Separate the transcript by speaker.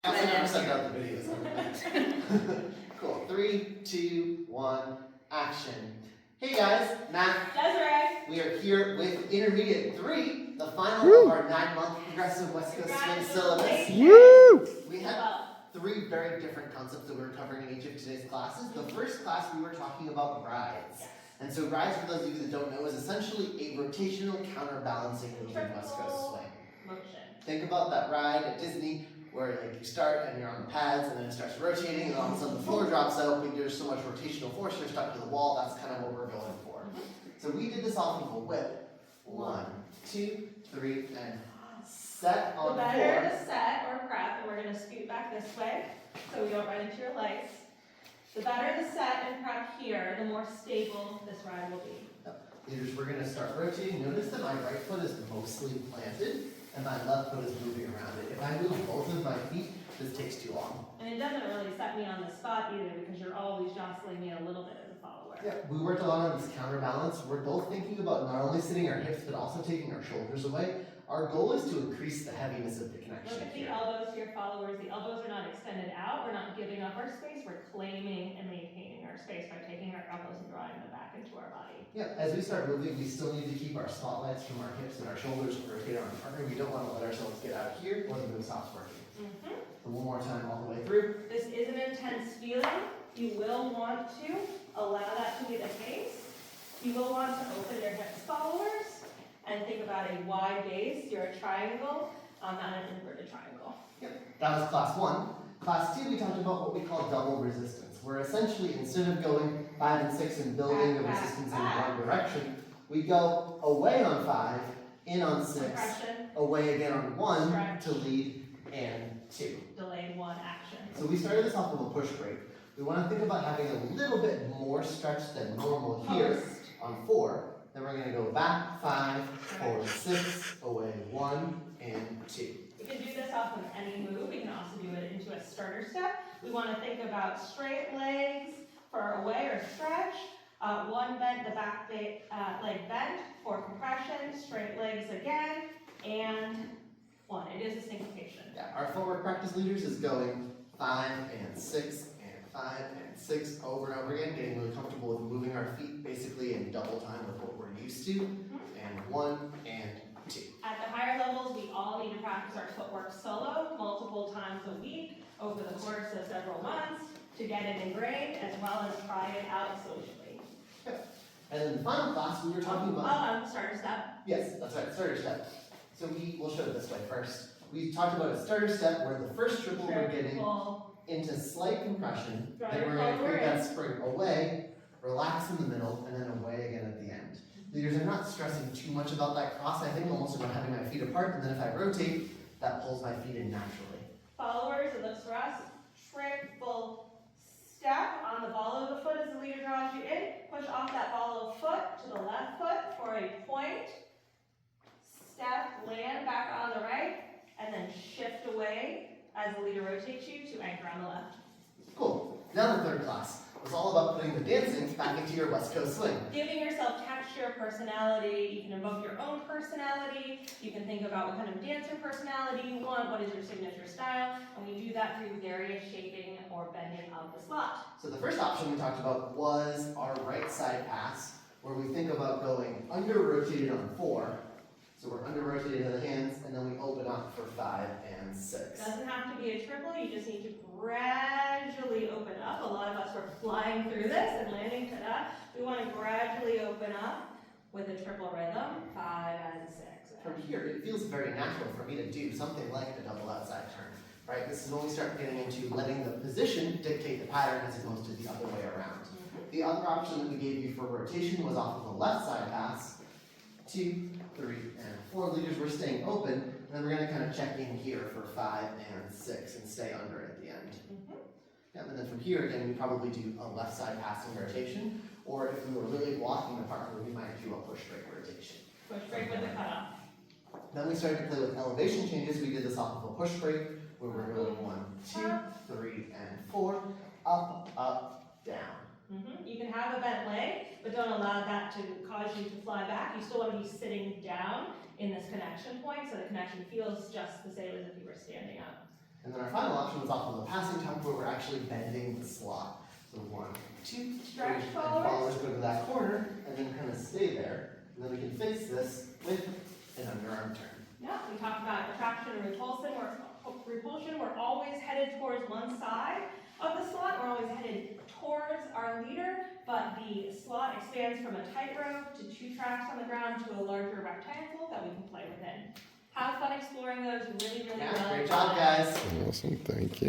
Speaker 1: I also never sent out the videos. Cool. 3, 2, 1, action. Hey guys, Matt.
Speaker 2: Desiree.
Speaker 1: We are here with Intermediate 3, the final of our 9-month Progressive West Coast Swing syllabus.
Speaker 3: Woo!
Speaker 1: We had 3 very different concepts that we were covering in each of today's classes. The first class we were talking about rides. And so rides, for those of you that don't know, is essentially a rotational counterbalancing move in West Coast Swing.
Speaker 2: Motion.
Speaker 1: Think about that ride at Disney where like you start and you're on the pads and then it starts rotating and all of a sudden the floor drops out, but there's so much rotational force you're stuck to the wall. That's kind of what we're going for. So we did this off of a whip. 1, 2, 3, and set on 4.
Speaker 2: The better the set or prep, and we're going to scoot back this way so we don't run into your legs. The better the set and prep here, the more stable this ride will be.
Speaker 1: Leaders, we're going to start rotating. Notice that my right foot is mostly planted and my left foot is moving around it. If I move both of my feet, this takes too long.
Speaker 2: And it doesn't really set me on the spot either because you're always jostling me a little bit as a follower.
Speaker 1: Yeah, we worked a lot on this counterbalance. We're both thinking about not only sitting our hips, but also taking our shoulders away. Our goal is to increase the heaviness of the connection.
Speaker 2: Look at the elbows to your followers. The elbows are not extended out. We're not giving up our space. We're claiming and maintaining our space by taking our elbows and drawing them back into our body.
Speaker 1: Yeah, as we start moving, we still need to keep our spotlights from our hips and our shoulders rotate on our partner. We don't want to let ourselves get out here or the move stops working. So one more time all the way through.
Speaker 2: This is an intense feeling. You will want to allow that to be the case. You will want to open your hips, followers, and think about a wide base. You're a triangle, not an inverted triangle.
Speaker 1: Yep, that was class 1. Class 2, we talked about what we call double resistance, where essentially instead of going 5 and 6 and building the resistance in one direction, we go away on 5, in on 6,
Speaker 2: Compression,
Speaker 1: away again on 1
Speaker 2: stretch,
Speaker 1: to lead, and 2.
Speaker 2: delayed 1 action.
Speaker 1: So we started this off of a push break. We want to think about having a little bit more stretch than normal here
Speaker 2: Post.
Speaker 1: on 4. Then we're going to go back 5, forward 6, away 1, and 2.
Speaker 2: You can do this off of any move. You can also do it into a starter step. We want to think about straight legs for away or stretch. One bent, the back leg bent for compression, straight legs again, and 1. It is a syncopation.
Speaker 1: Yeah, our forward practice leaders is going 5 and 6 and 5 and 6 over and over again, getting really comfortable with moving our feet basically in double time with what we're used to. And 1 and 2.
Speaker 2: At the higher levels, we all need to practice our footwork solo multiple times a week over the course of several months to get it ingrained as well as try it out socially.
Speaker 1: And then the final class we were talking about.
Speaker 2: Starter step.
Speaker 1: Yes, that's right, starter step. So we'll show it this way first. We talked about a starter step where the first triple we're getting into slight compression, then we're going to create that spring away, relax in the middle, and then away again at the end. Leaders, I'm not stressing too much about that cross. I think almost about having my feet apart, and then if I rotate, that pulls my feet in naturally.
Speaker 2: Followers, it looks for us, triple step on the ball of the foot as the leader draws you in. Push off that ball of foot to the left foot for a point. Step, land back on the right, and then shift away as the leader rotates you to anchor on the left.
Speaker 1: Cool. Now the third class was all about putting the dancing back into your West Coast swing.
Speaker 2: Giving yourself texture, personality. You can invoke your own personality. You can think about what kind of dancer personality you want. What is your signature style? And we do that through various shaping or bending of the slot.
Speaker 1: So the first option we talked about was our right side pass, where we think about going under rotated on 4. So we're under rotated in the hands, and then we open up for 5 and 6.
Speaker 2: Doesn't have to be a triple. You just need to gradually open up. A lot of us were flying through this and landing to that. We want to gradually open up with a triple rhythm, 5 and 6.
Speaker 1: From here, it feels very natural for me to do something like a double outside turn, right? This is when we start getting into letting the position dictate the pattern as opposed to the other way around. The other option that we gave you for rotation was off of the left side pass. 2, 3, and 4 leaders, we're staying open, and then we're going to kind of check in here for 5 and 6 and stay under at the end. Yeah, and then from here again, we probably do a left side passing rotation, or if we were really blocking the partner, we might do a push break rotation.
Speaker 2: Push break with the cutoff.
Speaker 1: Then we started to play with elevation changes. We did this off of a push break, where we're going 1, 2, 3, and 4, up, up, down.
Speaker 2: You can have a bent leg, but don't allow that to cause you to fly back. You still want to be sitting down in this connection point, so the connection feels just the same as if you were standing up.
Speaker 1: And then our final option was off of the passing tuck where we're actually bending the slot. So 1, 2,
Speaker 2: Stretch
Speaker 1: and
Speaker 2: forward.
Speaker 1: followers go to that corner and then kind of stay there. And then we can fix this with an underarm turn.
Speaker 2: Yeah, we talked about attraction and repulsion. We're always headed towards one side of the slot. We're always headed towards our leader, but the slot expands from a tightrope to 2 tracks on the ground to a larger rectangle that we can play within. Have fun exploring those really, really well.
Speaker 1: Great job, guys.
Speaker 3: Awesome, thank you.